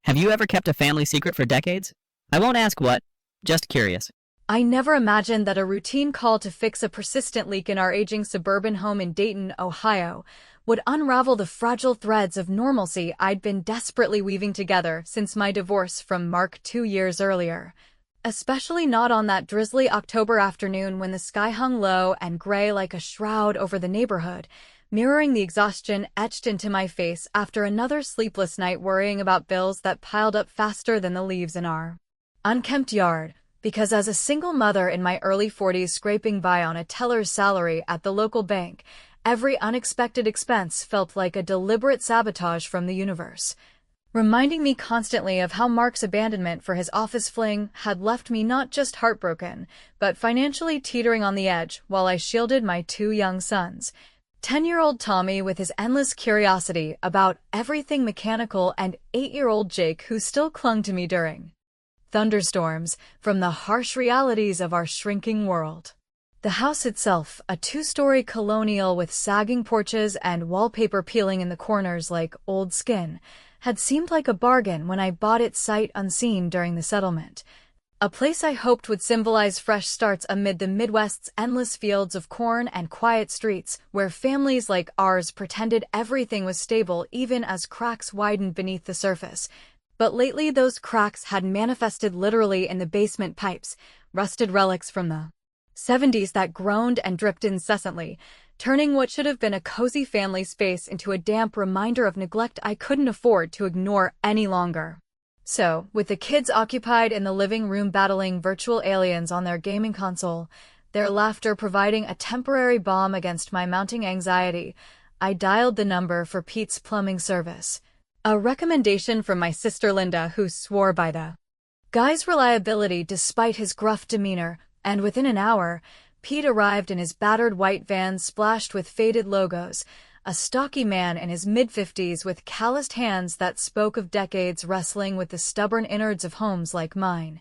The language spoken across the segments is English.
Have you ever kept a family secret for decades? I won't ask what, just curious. I never imagined that a routine call to fix a persistent leak in our aging suburban home in Dayton, Ohio, would unravel the fragile threads of normalcy I'd been desperately weaving together since my divorce from Mark 2 years earlier. Especially not on that drizzly October afternoon when the sky hung low and gray like a shroud over the neighborhood, mirroring the exhaustion etched into my face after another sleepless night worrying about bills that piled up faster than the leaves in our unkempt yard. Because as a single mother in my early 40s scraping by on a teller's salary at the local bank, every unexpected expense felt like a deliberate sabotage from the universe, reminding me constantly of how Mark's abandonment for his office fling had left me not just heartbroken, but financially teetering on the edge while I shielded my two young sons. 10-year-old Tommy with his endless curiosity about everything mechanical and 8-year-old Jake who still clung to me during thunderstorms from the harsh realities of our shrinking world. The house itself, a 2-story colonial with sagging porches and wallpaper peeling in the corners like old skin, had seemed like a bargain when I bought it sight unseen during the settlement. A place I hoped would symbolize fresh starts amid the Midwest's endless fields of corn and quiet streets where families like ours pretended everything was stable even as cracks widened beneath the surface. But lately those cracks had manifested literally in the basement pipes, rusted relics from the 70s that groaned and dripped incessantly, turning what should have been a cozy family space into a damp reminder of neglect I couldn't afford to ignore any longer. So, with the kids occupied in the living room battling virtual aliens on their gaming console, their laughter providing a temporary balm against my mounting anxiety, I dialed the number for Pete's plumbing service. A recommendation from my sister Linda, who swore by the guy's reliability despite his gruff demeanor, and within an hour, Pete arrived in his battered white van splashed with faded logos, a stocky man in his mid-50s with calloused hands that spoke of decades wrestling with the stubborn innards of homes like mine.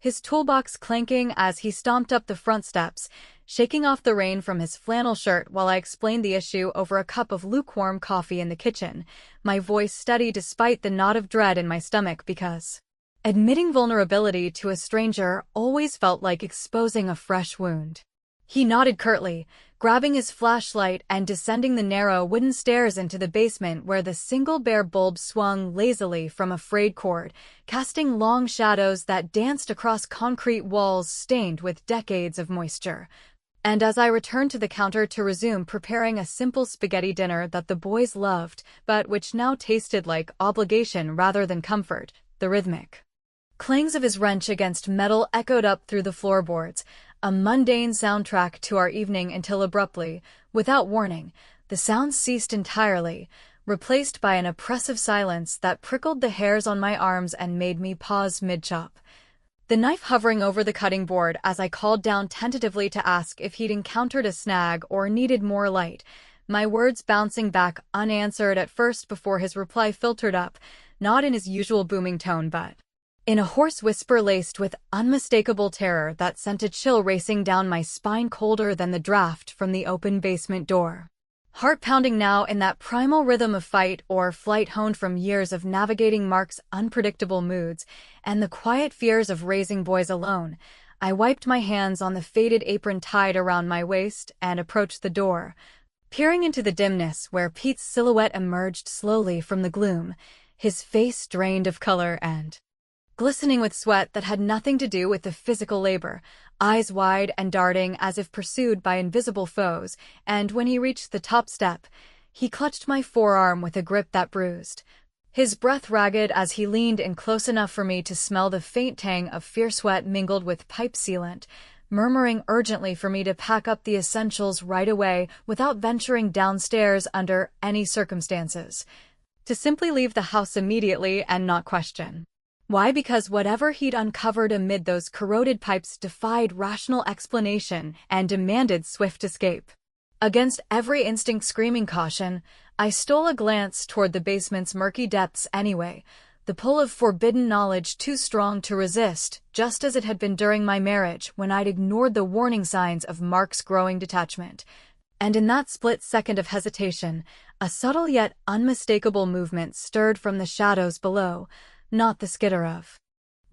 His toolbox clanking as he stomped up the front steps, shaking off the rain from his flannel shirt while I explained the issue over a cup of lukewarm coffee in the kitchen, my voice steady despite the knot of dread in my stomach because admitting vulnerability to a stranger always felt like exposing a fresh wound. He nodded curtly, grabbing his flashlight and descending the narrow wooden stairs into the basement where the single bare bulb swung lazily from a frayed cord, casting long shadows that danced across concrete walls stained with decades of moisture. And as I returned to the counter to resume preparing a simple spaghetti dinner that the boys loved, but which now tasted like obligation rather than comfort, the rhythmic clangs of his wrench against metal echoed up through the floorboards, a mundane soundtrack to our evening until abruptly, without warning, the sounds ceased entirely, replaced by an oppressive silence that prickled the hairs on my arms and made me pause mid-chop. The knife hovering over the cutting board as I called down tentatively to ask if he'd encountered a snag or needed more light, my words bouncing back unanswered at first before his reply filtered up, not in his usual booming tone but in a hoarse whisper laced with unmistakable terror that sent a chill racing down my spine colder than the draft from the open basement door. Heart pounding now in that primal rhythm of fight or flight honed from years of navigating Mark's unpredictable moods and the quiet fears of raising boys alone, I wiped my hands on the faded apron tied around my waist and approached the door, peering into the dimness where Pete's silhouette emerged slowly from the gloom, his face drained of color and glistening with sweat that had nothing to do with the physical labor, eyes wide and darting as if pursued by invisible foes, and when he reached the top step, he clutched my forearm with a grip that bruised, his breath ragged as he leaned in close enough for me to smell the faint tang of fierce sweat mingled with pipe sealant, murmuring urgently for me to pack up the essentials right away without venturing downstairs under any circumstances, to simply leave the house immediately and not question. Why? Because whatever he'd uncovered amid those corroded pipes defied rational explanation and demanded swift escape. Against every instinct screaming caution, I stole a glance toward the basement's murky depths anyway, the pull of forbidden knowledge too strong to resist, just as it had been during my marriage when I'd ignored the warning signs of Mark's growing detachment. And in that split second of hesitation, a subtle yet unmistakable movement stirred from the shadows below, not the skitter of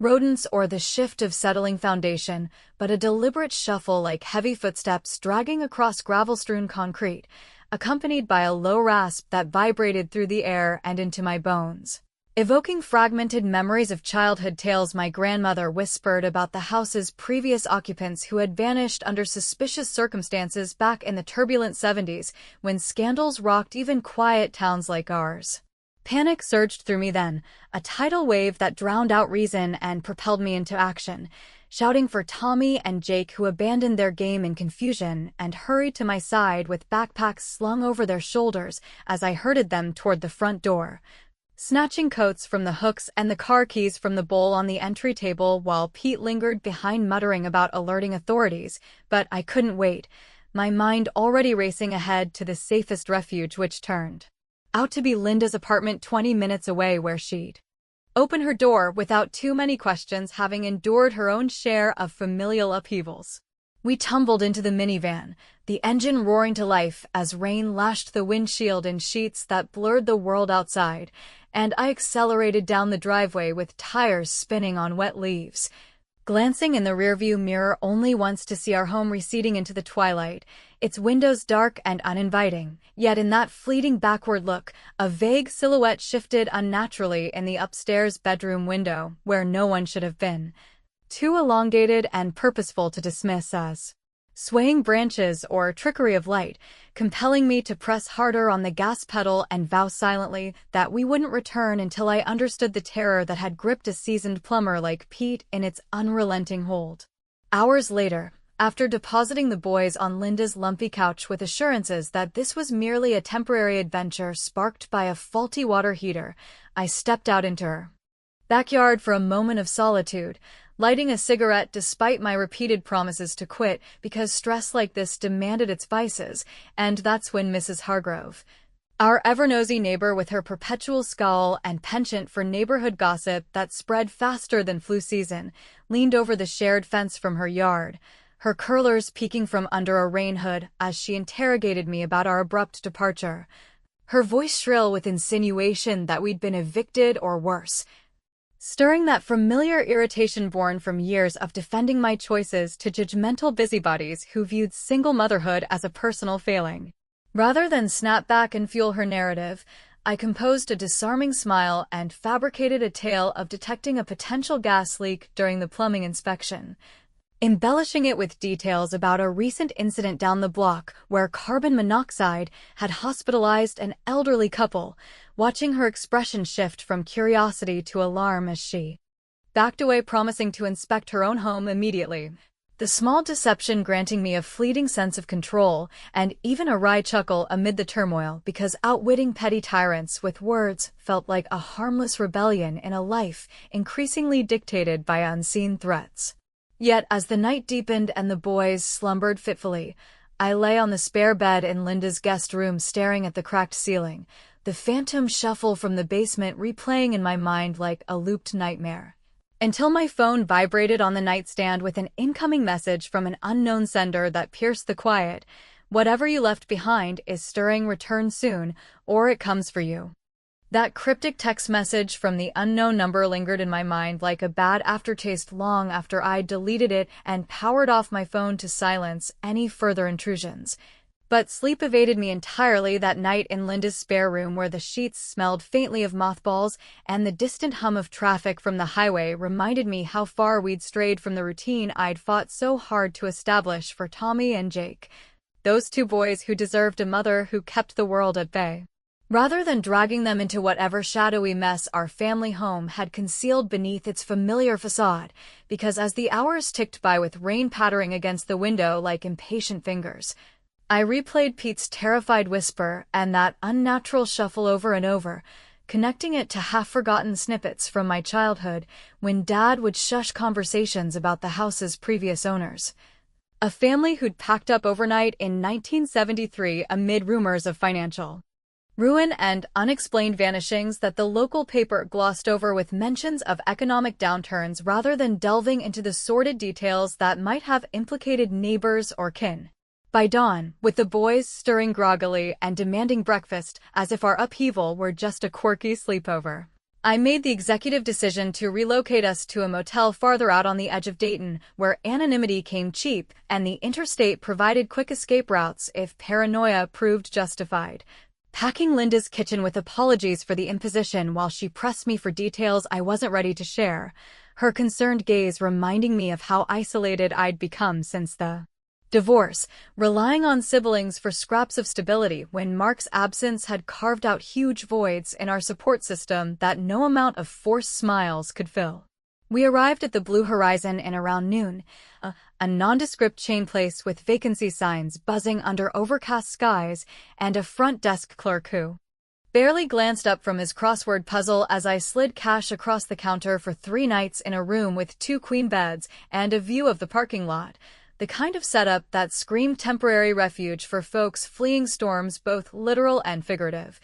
rodents or the shift of settling foundation, but a deliberate shuffle like heavy footsteps dragging across gravel-strewn concrete, accompanied by a low rasp that vibrated through the air and into my bones, evoking fragmented memories of childhood tales my grandmother whispered about the house's previous occupants who had vanished under suspicious circumstances back in the turbulent 70s when scandals rocked even quiet towns like ours. Panic surged through me then, a tidal wave that drowned out reason and propelled me into action, shouting for Tommy and Jake, who abandoned their game in confusion and hurried to my side with backpacks slung over their shoulders as I herded them toward the front door, snatching coats from the hooks and the car keys from the bowl on the entry table while Pete lingered behind muttering about alerting authorities. But I couldn't wait, my mind already racing ahead to the safest refuge, which turned out to be Linda's apartment 20 minutes away, where she'd open her door without too many questions, having endured her own share of familial upheavals. We tumbled into the minivan, the engine roaring to life as rain lashed the windshield in sheets that blurred the world outside, and I accelerated down the driveway with tires spinning on wet leaves, glancing in the rearview mirror only once to see our home receding into the twilight, its windows dark and uninviting. Yet in that fleeting backward look, a vague silhouette shifted unnaturally in the upstairs bedroom window, where no one should have been, too elongated and purposeful to dismiss as swaying branches or trickery of light, compelling me to press harder on the gas pedal and vow silently that we wouldn't return until I understood the terror that had gripped a seasoned plumber like Pete in its unrelenting hold. Hours later, after depositing the boys on Linda's lumpy couch with assurances that this was merely a temporary adventure sparked by a faulty water heater, I stepped out into her backyard for a moment of solitude, lighting a cigarette despite my repeated promises to quit because stress like this demanded its vices. And that's when Mrs. Hargrove, our ever-nosy neighbor with her perpetual scowl and penchant for neighborhood gossip that spread faster than flu season, leaned over the shared fence from her yard, her curlers peeking from under a rain hood as she interrogated me about our abrupt departure, her voice shrill with insinuation that we'd been evicted or worse, stirring that familiar irritation born from years of defending my choices to judgmental busybodies who viewed single motherhood as a personal failing. Rather than snap back and fuel her narrative, I composed a disarming smile and fabricated a tale of detecting a potential gas leak during the plumbing inspection, embellishing it with details about a recent incident down the block where carbon monoxide had hospitalized an elderly couple, watching her expression shift from curiosity to alarm as she backed away, promising to inspect her own home immediately. The small deception granting me a fleeting sense of control and even a wry chuckle amid the turmoil, because outwitting petty tyrants with words felt like a harmless rebellion in a life increasingly dictated by unseen threats. Yet as the night deepened and the boys slumbered fitfully, I lay on the spare bed in Linda's guest room staring at the cracked ceiling, the phantom shuffle from the basement replaying in my mind like a looped nightmare, until my phone vibrated on the nightstand with an incoming message from an unknown sender that pierced the quiet. "Whatever you left behind is stirring, return soon, or it comes for you." That cryptic text message from the unknown number lingered in my mind like a bad aftertaste long after I'd deleted it and powered off my phone to silence any further intrusions. But sleep evaded me entirely that night in Linda's spare room, where the sheets smelled faintly of mothballs and the distant hum of traffic from the highway reminded me how far we'd strayed from the routine I'd fought so hard to establish for Tommy and Jake, those two boys who deserved a mother who kept the world at bay, rather than dragging them into whatever shadowy mess our family home had concealed beneath its familiar facade. Because as the hours ticked by with rain pattering against the window like impatient fingers, I replayed Pete's terrified whisper and that unnatural shuffle over and over, connecting it to half-forgotten snippets from my childhood when Dad would shush conversations about the house's previous owners, a family who'd packed up overnight in 1973 amid rumors of financial ruin and unexplained vanishings that the local paper glossed over with mentions of economic downturns rather than delving into the sordid details that might have implicated neighbors or kin. By dawn, with the boys stirring groggily and demanding breakfast as if our upheaval were just a quirky sleepover, I made the executive decision to relocate us to a motel farther out on the edge of Dayton, where anonymity came cheap and the interstate provided quick escape routes if paranoia proved justified. Packing Linda's kitchen with apologies for the imposition while she pressed me for details I wasn't ready to share, her concerned gaze reminding me of how isolated I'd become since the divorce, relying on siblings for scraps of stability when Mark's absence had carved out huge voids in our support system that no amount of forced smiles could fill. We arrived at the Blue Horizon in around noon, a nondescript chain place with vacancy signs buzzing under overcast skies and a front desk clerk who barely glanced up from his crossword puzzle as I slid cash across the counter for 3 nights in a room with 2 queen beds and a view of the parking lot. The kind of setup that screamed temporary refuge for folks fleeing storms both literal and figurative.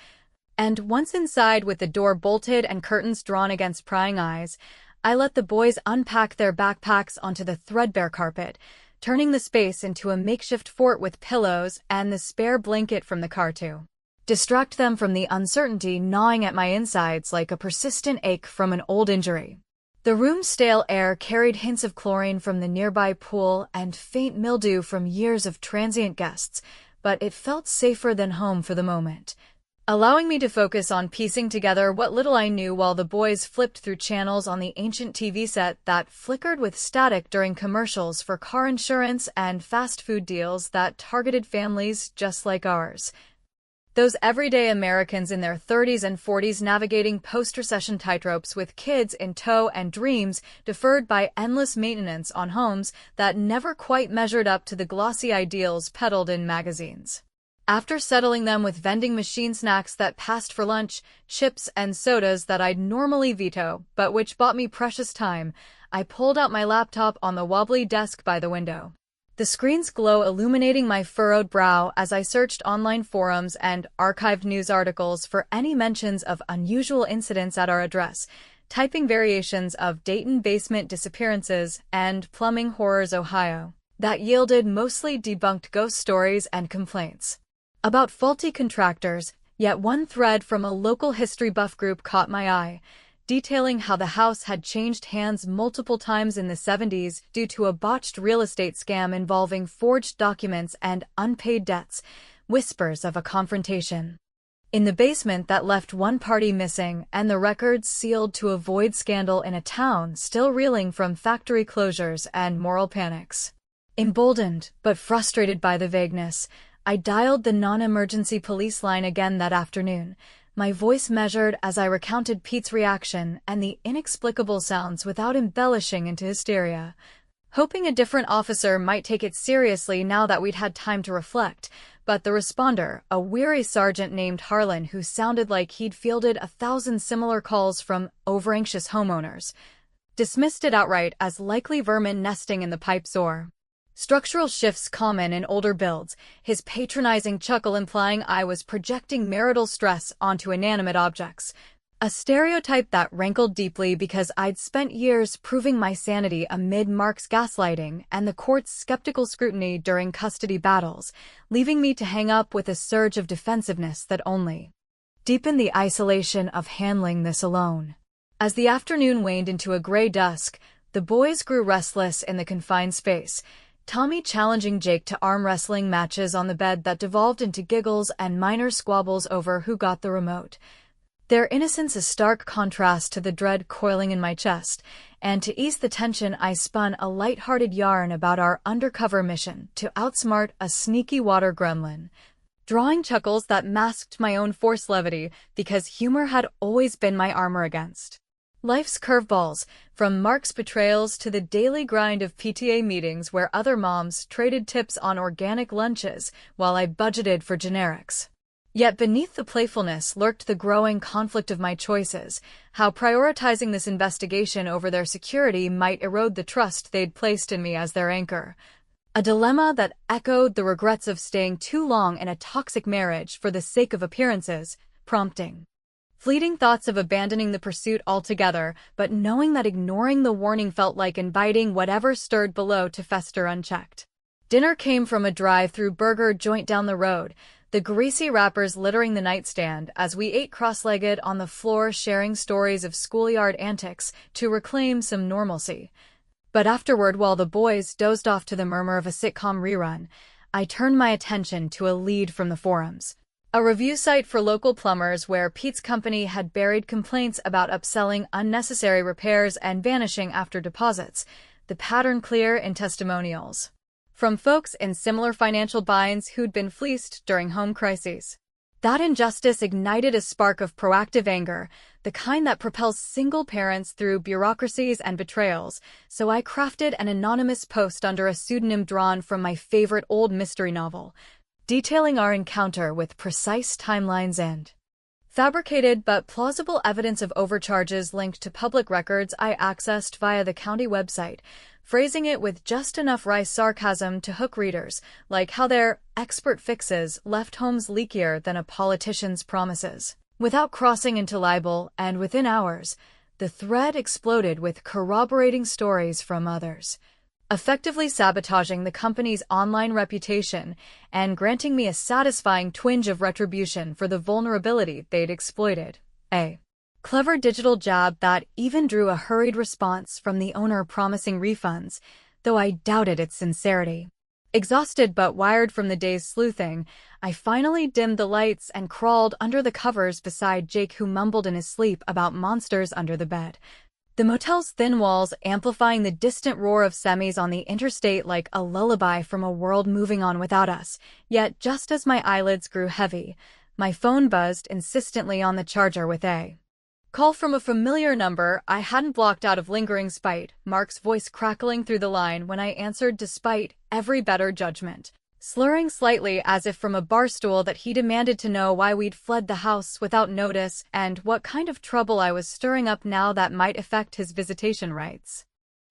And once inside with the door bolted and curtains drawn against prying eyes, I let the boys unpack their backpacks onto the threadbare carpet, turning the space into a makeshift fort with pillows and the spare blanket from the car to distract them from the uncertainty gnawing at my insides like a persistent ache from an old injury. The room's stale air carried hints of chlorine from the nearby pool and faint mildew from years of transient guests, but it felt safer than home for the moment, allowing me to focus on piecing together what little I knew while the boys flipped through channels on the ancient TV set that flickered with static during commercials for car insurance and fast food deals that targeted families just like ours. Those everyday Americans in their 30s and 40s navigating post-recession tightropes with kids in tow and dreams deferred by endless maintenance on homes that never quite measured up to the glossy ideals peddled in magazines. After settling them with vending machine snacks that passed for lunch, chips and sodas that I'd normally veto, but which bought me precious time, I pulled out my laptop on the wobbly desk by the window. The screen's glow illuminating my furrowed brow as I searched online forums and archived news articles for any mentions of unusual incidents at our address, typing variations of Dayton basement disappearances and plumbing horrors Ohio that yielded mostly debunked ghost stories and complaints about faulty contractors, yet one thread from a local history buff group caught my eye, detailing how the house had changed hands multiple times in the 70s due to a botched real estate scam involving forged documents and unpaid debts, whispers of a confrontation in the basement that left one party missing and the records sealed to avoid scandal in a town still reeling from factory closures and moral panics. Emboldened, but frustrated by the vagueness, I dialed the non-emergency police line again that afternoon, my voice measured as I recounted Pete's reaction and the inexplicable sounds without embellishing into hysteria, hoping a different officer might take it seriously now that we'd had time to reflect, but the responder, a weary sergeant named Harlan who sounded like he'd fielded 1,000 similar calls from overanxious homeowners, dismissed it outright as likely vermin nesting in the pipe's or structural shifts common in older builds, his patronizing chuckle implying I was projecting marital stress onto inanimate objects, a stereotype that rankled deeply because I'd spent years proving my sanity amid Mark's gaslighting and the court's skeptical scrutiny during custody battles, leaving me to hang up with a surge of defensiveness that only deepened the isolation of handling this alone. As the afternoon waned into a gray dusk, the boys grew restless in the confined space, Tommy challenging Jake to arm wrestling matches on the bed that devolved into giggles and minor squabbles over who got the remote. Their innocence a stark contrast to the dread coiling in my chest, and to ease the tension I spun a light-hearted yarn about our undercover mission to outsmart a sneaky water gremlin, drawing chuckles that masked my own forced levity because humor had always been my armor against life's curveballs, from Mark's betrayals to the daily grind of PTA meetings where other moms traded tips on organic lunches while I budgeted for generics. Yet beneath the playfulness lurked the growing conflict of my choices, how prioritizing this investigation over their security might erode the trust they'd placed in me as their anchor. A dilemma that echoed the regrets of staying too long in a toxic marriage for the sake of appearances, prompting fleeting thoughts of abandoning the pursuit altogether, but knowing that ignoring the warning felt like inviting whatever stirred below to fester unchecked. Dinner came from a drive-through burger joint down the road, the greasy wrappers littering the nightstand as we ate cross-legged on the floor, sharing stories of schoolyard antics to reclaim some normalcy. But afterward, while the boys dozed off to the murmur of a sitcom rerun, I turned my attention to a lead from the forums. A review site for local plumbers where Pete's company had buried complaints about upselling unnecessary repairs and vanishing after deposits, the pattern clear in testimonials from folks in similar financial binds who'd been fleeced during home crises. That injustice ignited a spark of proactive anger, the kind that propels single parents through bureaucracies and betrayals, so I crafted an anonymous post under a pseudonym drawn from my favorite old mystery novel, detailing our encounter with precise timelines and fabricated but plausible evidence of overcharges linked to public records I accessed via the county website, phrasing it with just enough wry sarcasm to hook readers, like how their expert fixes left homes leakier than a politician's promises. Without crossing into libel, and within hours, the thread exploded with corroborating stories from others, effectively sabotaging the company's online reputation and granting me a satisfying twinge of retribution for the vulnerability they'd exploited. A clever digital jab that even drew a hurried response from the owner promising refunds, though I doubted its sincerity. Exhausted but wired from the day's sleuthing, I finally dimmed the lights and crawled under the covers beside Jake, who mumbled in his sleep about monsters under the bed, the motel's thin walls amplifying the distant roar of semis on the interstate like a lullaby from a world moving on without us. Yet just as my eyelids grew heavy, my phone buzzed insistently on the charger with a call from a familiar number I hadn't blocked out of lingering spite, Mark's voice crackling through the line when I answered despite every better judgment, slurring slightly as if from a barstool that he demanded to know why we'd fled the house without notice and what kind of trouble I was stirring up now that might affect his visitation rights.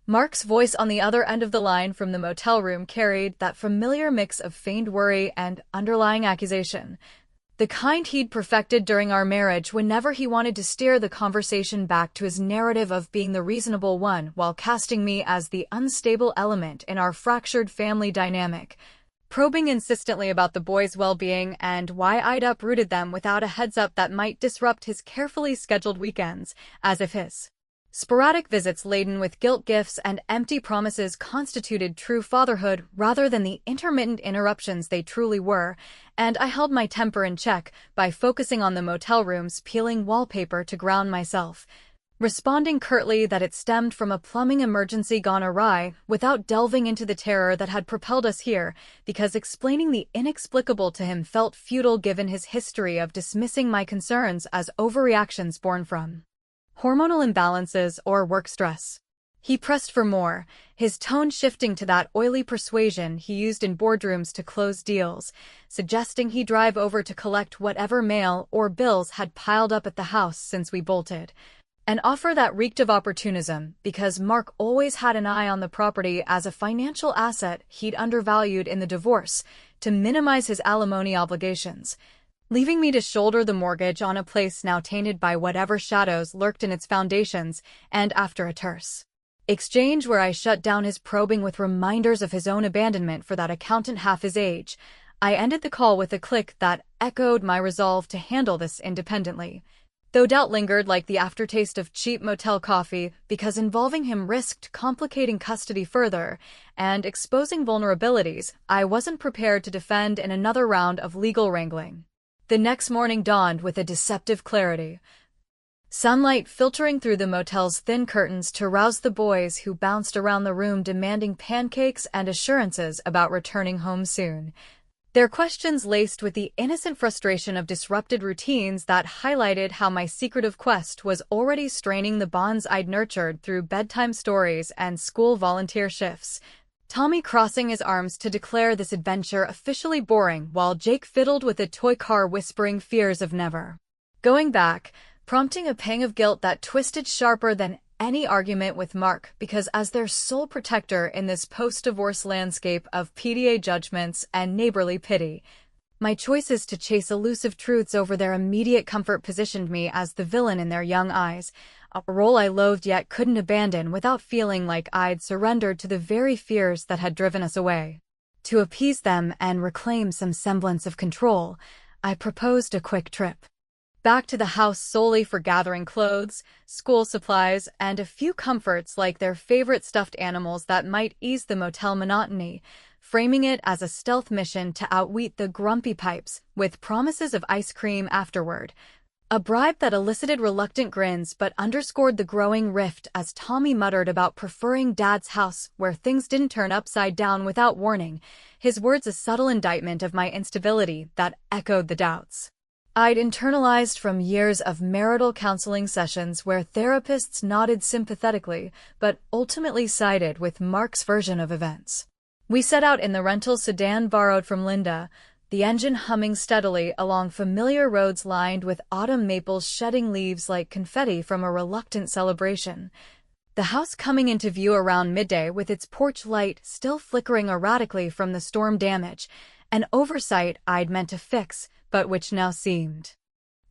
Mark's voice on the other end of the line from the motel room carried that familiar mix of feigned worry and underlying accusation, the kind he'd perfected during our marriage whenever he wanted to steer the conversation back to his narrative of being the reasonable one while casting me as the unstable element in our fractured family dynamic, probing insistently about the boys' well-being and why I'd uprooted them without a heads-up that might disrupt his carefully scheduled weekends, as if his sporadic visits laden with guilt gifts and empty promises constituted true fatherhood rather than the intermittent interruptions they truly were, and I held my temper in check by focusing on the motel room's peeling wallpaper to ground myself, responding curtly that it stemmed from a plumbing emergency gone awry without delving into the terror that had propelled us here, because explaining the inexplicable to him felt futile given his history of dismissing my concerns as overreactions born from hormonal imbalances or work stress. He pressed for more, his tone shifting to that oily persuasion he used in boardrooms to close deals, suggesting he drive over to collect whatever mail or bills had piled up at the house since we bolted. An offer that reeked of opportunism, because Mark always had an eye on the property as a financial asset he'd undervalued in the divorce to minimize his alimony obligations, leaving me to shoulder the mortgage on a place now tainted by whatever shadows lurked in its foundations, and after a terse exchange where I shut down his probing with reminders of his own abandonment for that accountant half his age, I ended the call with a click that echoed my resolve to handle this independently, though doubt lingered like the aftertaste of cheap motel coffee because involving him risked complicating custody further and exposing vulnerabilities I wasn't prepared to defend in another round of legal wrangling. The next morning dawned with a deceptive clarity, sunlight filtering through the motel's thin curtains to rouse the boys who bounced around the room demanding pancakes and assurances about returning home soon, their questions laced with the innocent frustration of disrupted routines that highlighted how my secretive quest was already straining the bonds I'd nurtured through bedtime stories and school volunteer shifts. Tommy crossing his arms to declare this adventure officially boring while Jake fiddled with a toy car whispering fears of never going back, prompting a pang of guilt that twisted sharper than any argument with Mark because as their sole protector in this post-divorce landscape of PDA judgments and neighborly pity, my choices to chase elusive truths over their immediate comfort positioned me as the villain in their young eyes, a role I loathed yet couldn't abandon without feeling like I'd surrendered to the very fears that had driven us away. To appease them and reclaim some semblance of control, I proposed a quick trip back to the house solely for gathering clothes, school supplies, and a few comforts like their favorite stuffed animals that might ease the motel monotony, framing it as a stealth mission to outwit the grumpy pipes, with promises of ice cream afterward. A bribe that elicited reluctant grins but underscored the growing rift as Tommy muttered about preferring Dad's house where things didn't turn upside down without warning, his words a subtle indictment of my instability that echoed the doubts I'd internalized from years of marital counseling sessions where therapists nodded sympathetically but ultimately sided with Mark's version of events. We set out in the rental sedan borrowed from Linda, the engine humming steadily along familiar roads lined with autumn maples shedding leaves like confetti from a reluctant celebration. The house coming into view around midday with its porch light still flickering erratically from the storm damage, an oversight I'd meant to fix, but which now seemed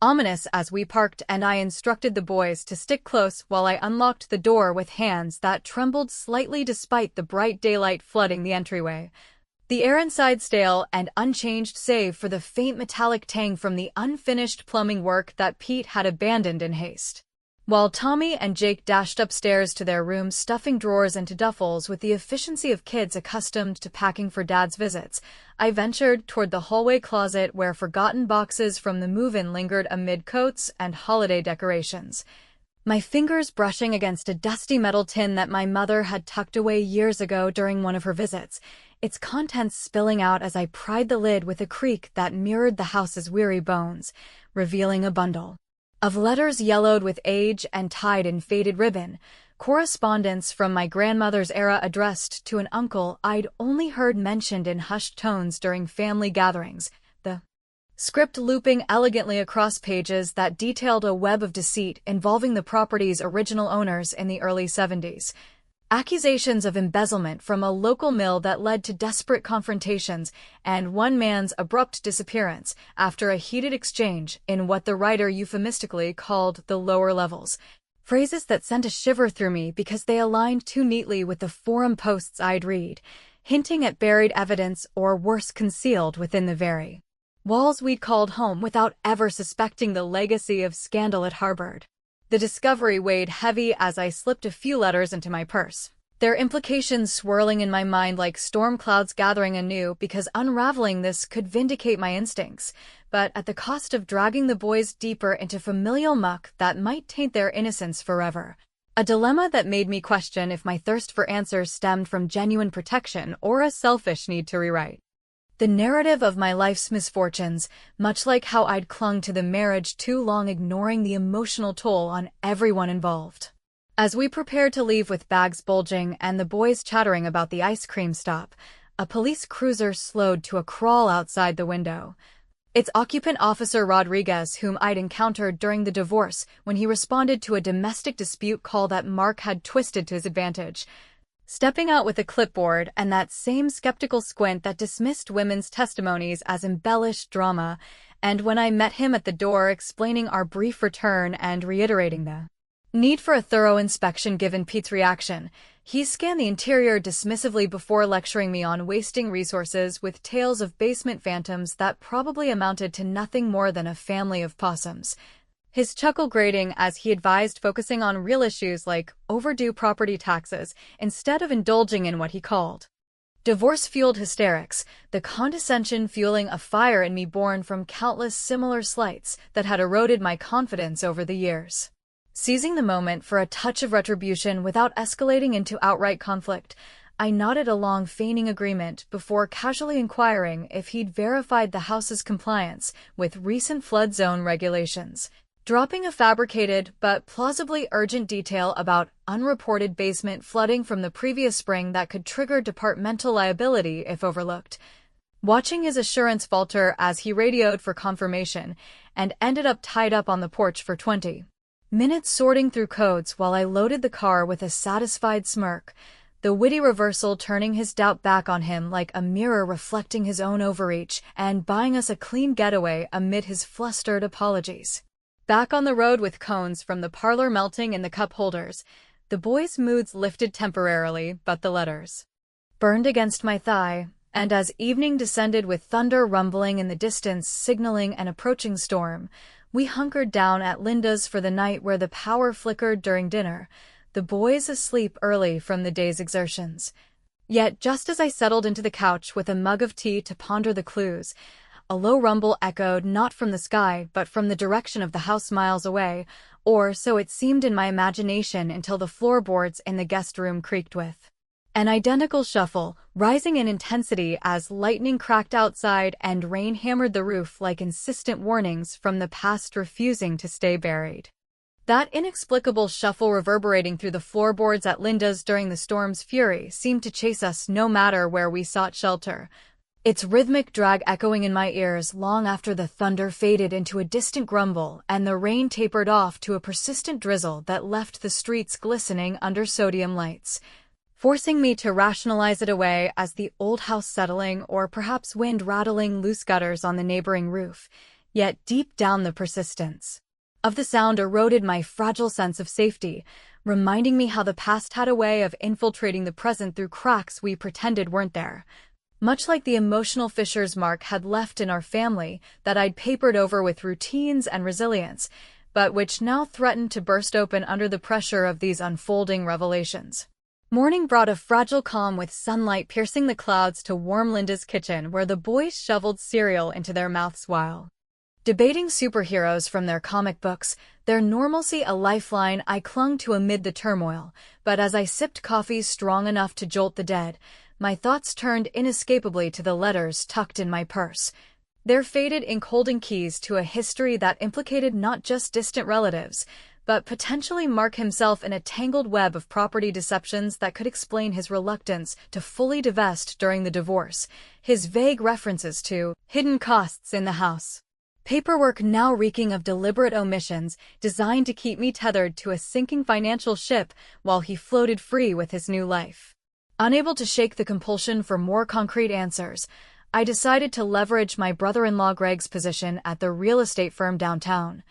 ominous as we parked and I instructed the boys to stick close while I unlocked the door with hands that trembled slightly despite the bright daylight flooding the entryway. The air inside stale and unchanged save for the faint metallic tang from the unfinished plumbing work that Pete had abandoned in haste. While Tommy and Jake dashed upstairs to their rooms stuffing drawers into duffels with the efficiency of kids accustomed to packing for Dad's visits, I ventured toward the hallway closet where forgotten boxes from the move-in lingered amid coats and holiday decorations. My fingers brushing against a dusty metal tin that my mother had tucked away years ago during one of her visits, its contents spilling out as I pried the lid with a creak that mirrored the house's weary bones, revealing a bundle of letters yellowed with age and tied in faded ribbon, correspondence from my grandmother's era addressed to an uncle I'd only heard mentioned in hushed tones during family gatherings, the script looping elegantly across pages that detailed a web of deceit involving the property's original owners in the early 70s. Accusations of embezzlement from a local mill that led to desperate confrontations and one man's abrupt disappearance after a heated exchange in what the writer euphemistically called the lower levels. Phrases that sent a shiver through me because they aligned too neatly with the forum posts I'd read, hinting at buried evidence or worse concealed within the very walls we'd called home without ever suspecting the legacy of scandal it harbored. The discovery weighed heavy as I slipped a few letters into my purse, their implications swirling in my mind like storm clouds gathering anew because unraveling this could vindicate my instincts, but at the cost of dragging the boys deeper into familial muck that might taint their innocence forever. A dilemma that made me question if my thirst for answers stemmed from genuine protection or a selfish need to rewrite the narrative of my life's misfortunes, much like how I'd clung to the marriage too long, ignoring the emotional toll on everyone involved. As we prepared to leave with bags bulging and the boys chattering about the ice cream stop, a police cruiser slowed to a crawl outside the window. Its occupant, Officer Rodriguez, whom I'd encountered during the divorce when he responded to a domestic dispute call that Mark had twisted to his advantage. Stepping out with a clipboard and that same skeptical squint that dismissed women's testimonies as embellished drama, and when I met him at the door explaining our brief return and reiterating the need for a thorough inspection given Pete's reaction, he scanned the interior dismissively before lecturing me on wasting resources with tales of basement phantoms that probably amounted to nothing more than a family of possums. His chuckle grating as he advised focusing on real issues like overdue property taxes instead of indulging in what he called divorce-fueled hysterics, the condescension fueling a fire in me born from countless similar slights that had eroded my confidence over the years. Seizing the moment for a touch of retribution without escalating into outright conflict, I nodded along, feigning agreement before casually inquiring if he'd verified the house's compliance with recent flood zone regulations. Dropping a fabricated but plausibly urgent detail about unreported basement flooding from the previous spring that could trigger departmental liability if overlooked. Watching his assurance falter as he radioed for confirmation and ended up tied up on the porch for 20 minutes sorting through codes while I loaded the car with a satisfied smirk, the witty reversal turning his doubt back on him like a mirror reflecting his own overreach and buying us a clean getaway amid his flustered apologies. Back on the road with cones from the parlor melting in the cup holders, the boys' moods lifted temporarily, but the letters burned against my thigh, And as evening descended with thunder rumbling in the distance signaling an approaching storm, we hunkered down at Linda's for the night where the power flickered during dinner, the boys asleep early from the day's exertions. Yet just as I settled into the couch with a mug of tea to ponder the clues, a low rumble echoed not from the sky but from the direction of the house miles away, or so it seemed in my imagination until the floorboards in the guest room creaked with an identical shuffle, rising in intensity as lightning cracked outside and rain hammered the roof like insistent warnings from the past refusing to stay buried. That inexplicable shuffle reverberating through the floorboards at Linda's during the storm's fury seemed to chase us no matter where we sought shelter, its rhythmic drag echoing in my ears long after the thunder faded into a distant grumble and the rain tapered off to a persistent drizzle that left the streets glistening under sodium lights, forcing me to rationalize it away as the old house settling or perhaps wind rattling loose gutters on the neighboring roof, yet deep down the persistence of the sound eroded my fragile sense of safety, reminding me how the past had a way of infiltrating the present through cracks we pretended weren't there. Much like the emotional fissures Mark had left in our family that I'd papered over with routines and resilience, but which now threatened to burst open under the pressure of these unfolding revelations. Morning brought a fragile calm with sunlight piercing the clouds to warm Linda's kitchen where the boys shoveled cereal into their mouths while debating superheroes from their comic books, their normalcy a lifeline I clung to amid the turmoil, but as I sipped coffee strong enough to jolt the dead, my thoughts turned inescapably to the letters tucked in my purse, their faded ink holding keys to a history that implicated not just distant relatives, but potentially Mark himself in a tangled web of property deceptions that could explain his reluctance to fully divest during the divorce, his vague references to hidden costs in the house. Paperwork now reeking of deliberate omissions designed to keep me tethered to a sinking financial ship while he floated free with his new life. Unable to shake the compulsion for more concrete answers, I decided to leverage my brother-in-law Greg's position at the real estate firm downtown.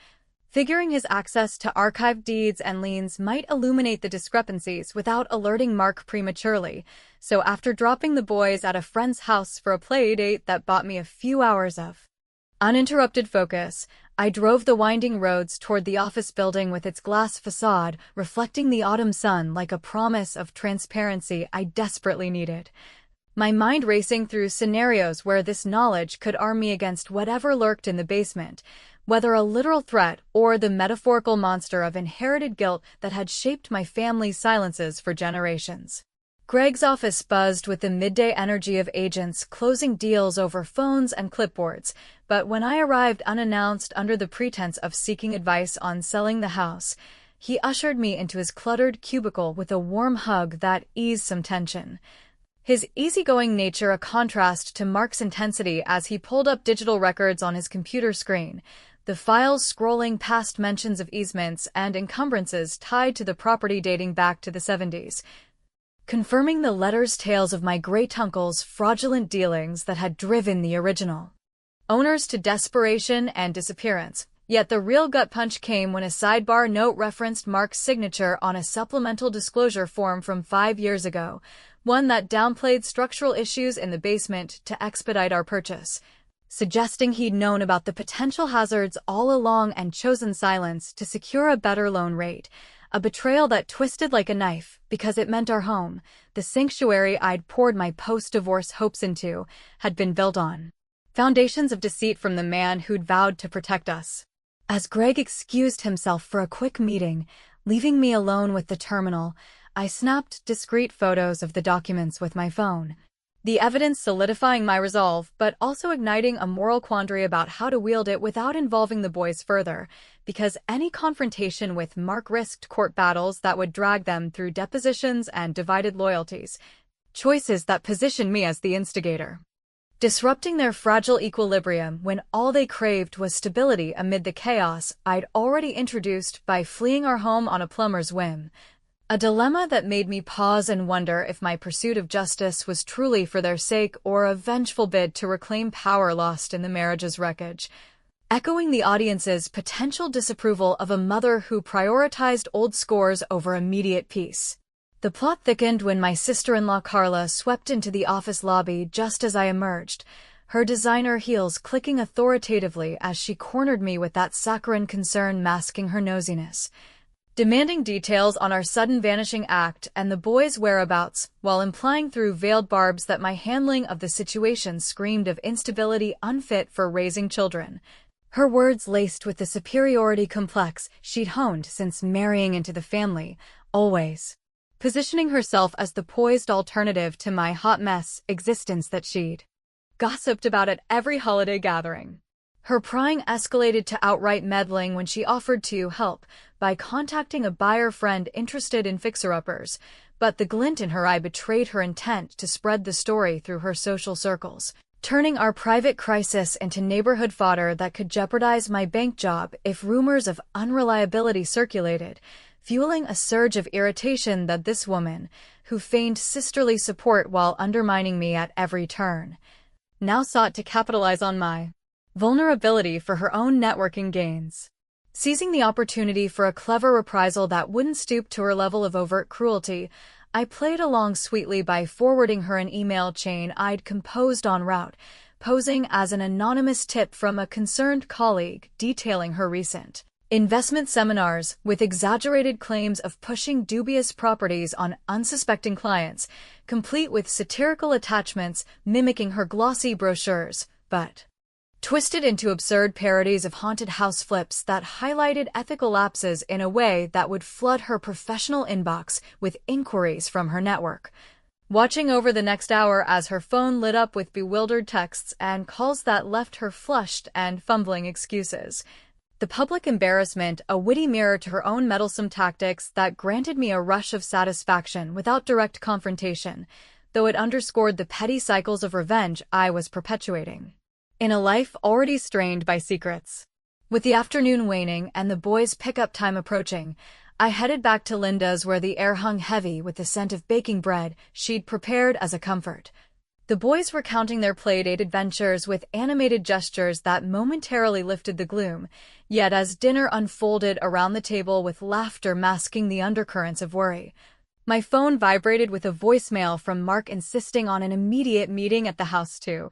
Figuring his access to archived deeds and liens might illuminate the discrepancies without alerting Mark prematurely, so after dropping the boys at a friend's house for a play date that bought me a few hours of uninterrupted focus, I drove the winding roads toward the office building with its glass facade reflecting the autumn sun like a promise of transparency I desperately needed. My mind racing through scenarios where this knowledge could arm me against whatever lurked in the basement, whether a literal threat or the metaphorical monster of inherited guilt that had shaped my family's silences for generations. Greg's office buzzed with the midday energy of agents closing deals over phones and clipboards, but when I arrived unannounced under the pretense of seeking advice on selling the house, he ushered me into his cluttered cubicle with a warm hug that eased some tension. His easygoing nature a contrast to Mark's intensity as he pulled up digital records on his computer screen, the files scrolling past mentions of easements and encumbrances tied to the property dating back to the 70s. Confirming the letters' tales of my great-uncle's fraudulent dealings that had driven the original owners to desperation and disappearance. Yet the real gut punch came when a sidebar note referenced Mark's signature on a supplemental disclosure form from 5 years ago, one that downplayed structural issues in the basement to expedite our purchase, suggesting he'd known about the potential hazards all along and chosen silence to secure a better loan rate. A betrayal that twisted like a knife because it meant our home, the sanctuary I'd poured my post-divorce hopes into, had been built on foundations of deceit from the man who'd vowed to protect us. As Greg excused himself for a quick meeting, leaving me alone with the terminal, I snapped discreet photos of the documents with my phone. The evidence solidifying my resolve, but also igniting a moral quandary about how to wield it without involving the boys further, because any confrontation with Mark risked court battles that would drag them through depositions and divided loyalties, choices that positioned me as the instigator, disrupting their fragile equilibrium when all they craved was stability amid the chaos I'd already introduced by fleeing our home on a plumber's whim. A dilemma that made me pause and wonder if my pursuit of justice was truly for their sake or a vengeful bid to reclaim power lost in the marriage's wreckage, echoing the audience's potential disapproval of a mother who prioritized old scores over immediate peace. The plot thickened when my sister-in-law Carla swept into the office lobby just as I emerged, her designer heels clicking authoritatively as she cornered me with that saccharine concern masking her nosiness, demanding details on our sudden vanishing act and the boys' whereabouts, while implying through veiled barbs that my handling of the situation screamed of instability unfit for raising children. Her words laced with the superiority complex she'd honed since marrying into the family, always positioning herself as the poised alternative to my hot mess existence that she'd gossiped about at every holiday gathering. Her prying escalated to outright meddling when she offered to help by contacting a buyer friend interested in fixer-uppers, but the glint in her eye betrayed her intent to spread the story through her social circles, turning our private crisis into neighborhood fodder that could jeopardize my bank job if rumors of unreliability circulated, fueling a surge of irritation that this woman, who feigned sisterly support while undermining me at every turn, now sought to capitalize on my vulnerability for her own networking gains. Seizing the opportunity for a clever reprisal that wouldn't stoop to her level of overt cruelty, I played along sweetly by forwarding her an email chain I'd composed en route, posing as an anonymous tip from a concerned colleague detailing her recent investment seminars with exaggerated claims of pushing dubious properties on unsuspecting clients, complete with satirical attachments mimicking her glossy brochures, but twisted into absurd parodies of haunted house flips that highlighted ethical lapses in a way that would flood her professional inbox with inquiries from her network. Watching over the next hour as her phone lit up with bewildered texts and calls that left her flushed and fumbling excuses. The public embarrassment, a witty mirror to her own meddlesome tactics that granted me a rush of satisfaction without direct confrontation, though it underscored the petty cycles of revenge I was perpetuating in a life already strained by secrets. With the afternoon waning and the boys' pickup time approaching, I headed back to Linda's where the air hung heavy with the scent of baking bread she'd prepared as a comfort. The boys recounting their playdate adventures with animated gestures that momentarily lifted the gloom, yet as dinner unfolded around the table with laughter masking the undercurrents of worry, my phone vibrated with a voicemail from Mark insisting on an immediate meeting at the house to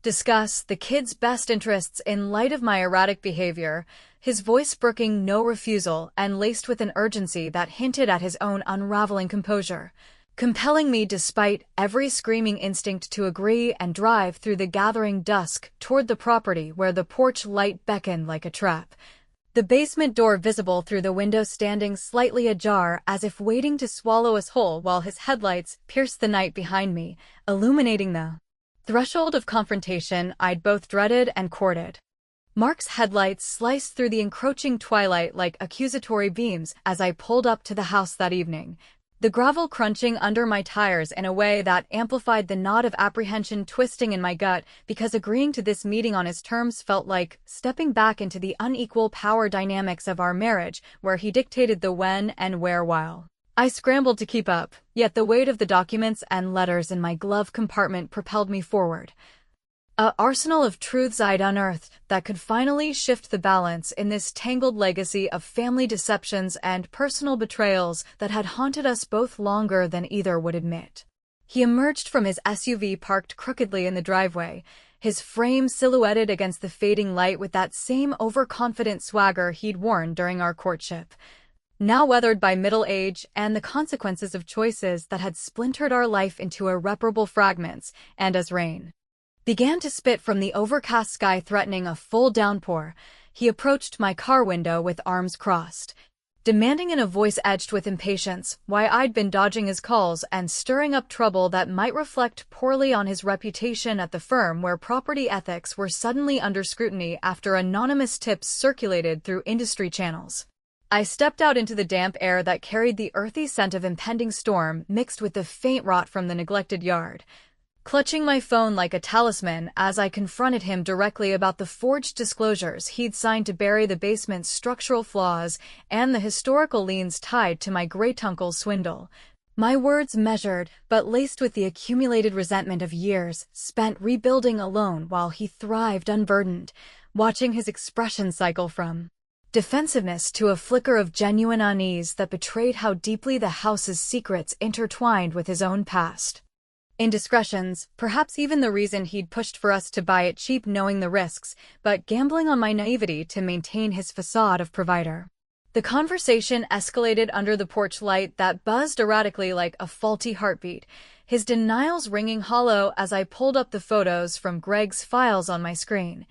discuss the kids' best interests in light of my erratic behavior, his voice brooking no refusal and laced with an urgency that hinted at his own unraveling composure, compelling me despite every screaming instinct to agree and drive through the gathering dusk toward the property where the porch light beckoned like a trap, the basement door visible through the window standing slightly ajar as if waiting to swallow us whole while his headlights pierced the night behind me, illuminating the threshold of confrontation I'd both dreaded and courted. Mark's headlights sliced through the encroaching twilight like accusatory beams as I pulled up to the house that evening, the gravel crunching under my tires in a way that amplified the knot of apprehension twisting in my gut because agreeing to this meeting on his terms felt like stepping back into the unequal power dynamics of our marriage where he dictated the when and where while I scrambled to keep up, yet the weight of the documents and letters in my glove compartment propelled me forward. An arsenal of truths I'd unearthed that could finally shift the balance in this tangled legacy of family deceptions and personal betrayals that had haunted us both longer than either would admit. He emerged from his SUV parked crookedly in the driveway, his frame silhouetted against the fading light with that same overconfident swagger he'd worn during our courtship, now weathered by middle age and the consequences of choices that had splintered our life into irreparable fragments, and as rain began to spit from the overcast sky threatening a full downpour, he approached my car window with arms crossed, demanding in a voice edged with impatience why I'd been dodging his calls and stirring up trouble that might reflect poorly on his reputation at the firm where property ethics were suddenly under scrutiny after anonymous tips circulated through industry channels. I stepped out into the damp air that carried the earthy scent of impending storm mixed with the faint rot from the neglected yard, clutching my phone like a talisman as I confronted him directly about the forged disclosures he'd signed to bury the basement's structural flaws and the historical liens tied to my great-uncle's swindle. My words measured, but laced with the accumulated resentment of years spent rebuilding alone while he thrived unburdened, watching his expression cycle from defensiveness to a flicker of genuine unease that betrayed how deeply the house's secrets intertwined with his own past. Indiscretions, perhaps even the reason he'd pushed for us to buy it cheap knowing the risks, but gambling on my naivety to maintain his facade of provider. The conversation escalated under the porch light that buzzed erratically like a faulty heartbeat, his denials ringing hollow as I pulled up the photos from Greg's files on my screen.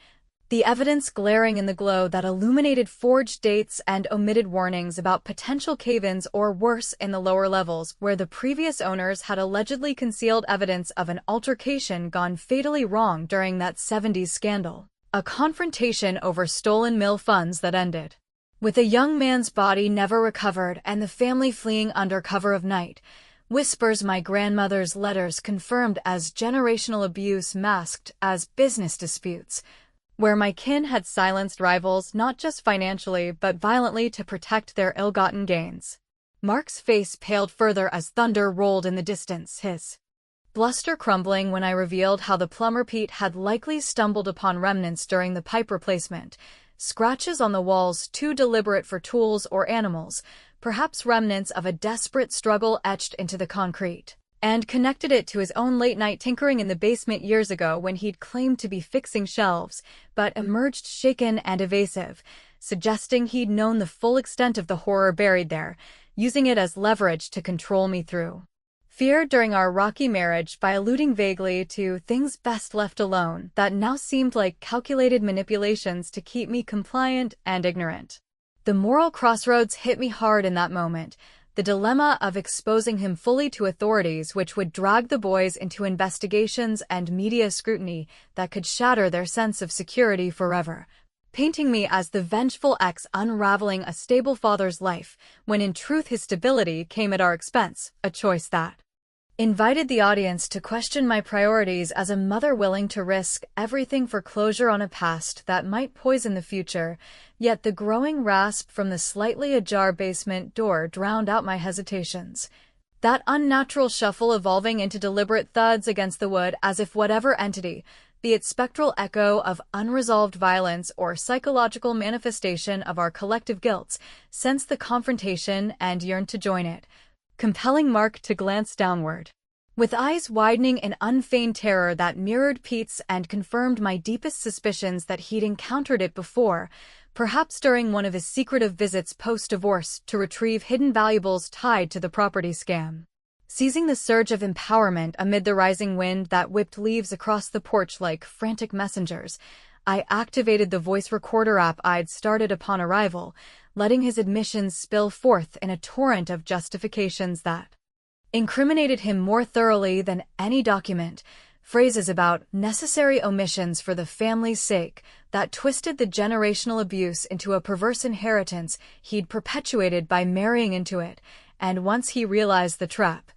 The evidence glaring in the glow that illuminated forged dates and omitted warnings about potential cave-ins or worse in the lower levels where the previous owners had allegedly concealed evidence of an altercation gone fatally wrong during that 70s scandal. A confrontation over stolen mill funds that ended with a young man's body never recovered and the family fleeing under cover of night. Whispers my grandmother's letters confirmed as generational abuse masked as business disputes, where my kin had silenced rivals not just financially but violently to protect their ill-gotten gains. Mark's face paled further as thunder rolled in the distance, his bluster crumbling when I revealed how the plumber Pete had likely stumbled upon remnants during the pipe replacement, scratches on the walls too deliberate for tools or animals, perhaps remnants of a desperate struggle etched into the concrete, and connected it to his own late-night tinkering in the basement years ago when he'd claimed to be fixing shelves, but emerged shaken and evasive, suggesting he'd known the full extent of the horror buried there, using it as leverage to control me through fear during our rocky marriage by alluding vaguely to things best left alone that now seemed like calculated manipulations to keep me compliant and ignorant. The moral crossroads hit me hard in that moment, the dilemma of exposing him fully to authorities which would drag the boys into investigations and media scrutiny that could shatter their sense of security forever, painting me as the vengeful ex unraveling a stable father's life, when in truth his stability came at our expense, a choice that invited the audience to question my priorities as a mother willing to risk everything for closure on a past that might poison the future, yet the growing rasp from the slightly ajar basement door drowned out my hesitations. That unnatural shuffle evolving into deliberate thuds against the wood as if whatever entity, be it spectral echo of unresolved violence or psychological manifestation of our collective guilts, sensed the confrontation and yearned to join it, compelling Mark to glance downward, with eyes widening in unfeigned terror that mirrored Pete's and confirmed my deepest suspicions that he'd encountered it before, perhaps during one of his secretive visits post-divorce to retrieve hidden valuables tied to the property scam. Seizing the surge of empowerment amid the rising wind that whipped leaves across the porch like frantic messengers, I activated the voice recorder app I'd started upon arrival, letting his admissions spill forth in a torrent of justifications that incriminated him more thoroughly than any document, phrases about necessary omissions for the family's sake that twisted the generational abuse into a perverse inheritance he'd perpetuated by marrying into it, and once he realized the trap,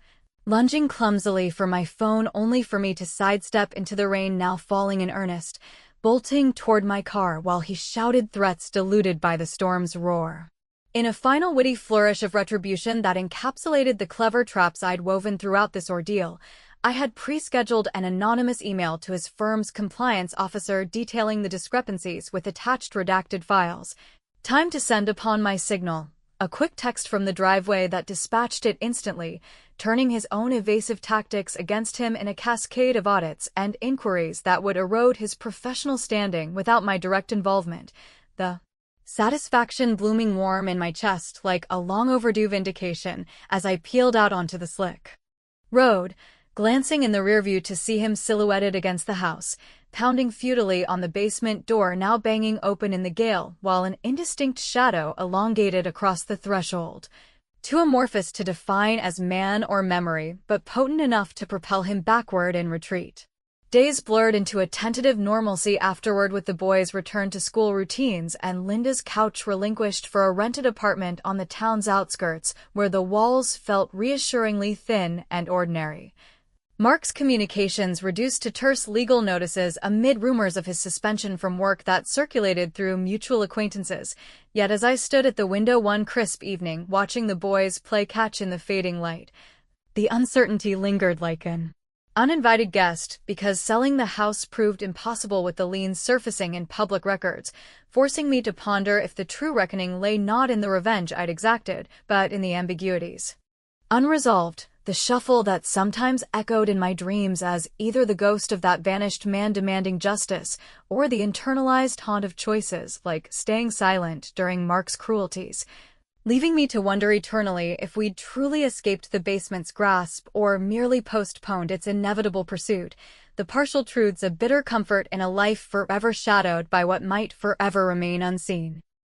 lunging clumsily for my phone only for me to sidestep into the rain now falling in earnest, bolting toward my car while he shouted threats diluted by the storm's roar. In a final witty flourish of retribution that encapsulated the clever traps I'd woven throughout this ordeal, I had pre-scheduled an anonymous email to his firm's compliance officer detailing the discrepancies with attached redacted files. Time to send upon my signal. A quick text from the driveway that dispatched it instantly, turning his own evasive tactics against him in a cascade of audits and inquiries that would erode his professional standing without my direct involvement. The satisfaction blooming warm in my chest like a long-overdue vindication as I peeled out onto the slick road, glancing in the rearview to see him silhouetted against the house, pounding futilely on the basement door now banging open in the gale while an indistinct shadow elongated across the threshold. Too amorphous to define as man or memory, but potent enough to propel him backward in retreat. Days blurred into a tentative normalcy afterward with the boys' return to school routines and Linda's couch relinquished for a rented apartment on the town's outskirts where the walls felt reassuringly thin and ordinary. Mark's communications reduced to terse legal notices amid rumors of his suspension from work that circulated through mutual acquaintances, yet as I stood at the window one crisp evening watching the boys play catch in the fading light, the uncertainty lingered like an Uninvited guest, because selling the house proved impossible with the liens surfacing in public records, forcing me to ponder if the true reckoning lay not in the revenge I'd exacted, but in the ambiguities. Unresolved, the shuffle that sometimes echoed in my dreams as either the ghost of that vanished man demanding justice or the internalized haunt of choices like staying silent during Mark's cruelties, leaving me to wonder eternally if we'd truly escaped the basement's grasp or merely postponed its inevitable pursuit, the partial truths of bitter comfort in a life forever shadowed by what might forever remain unseen.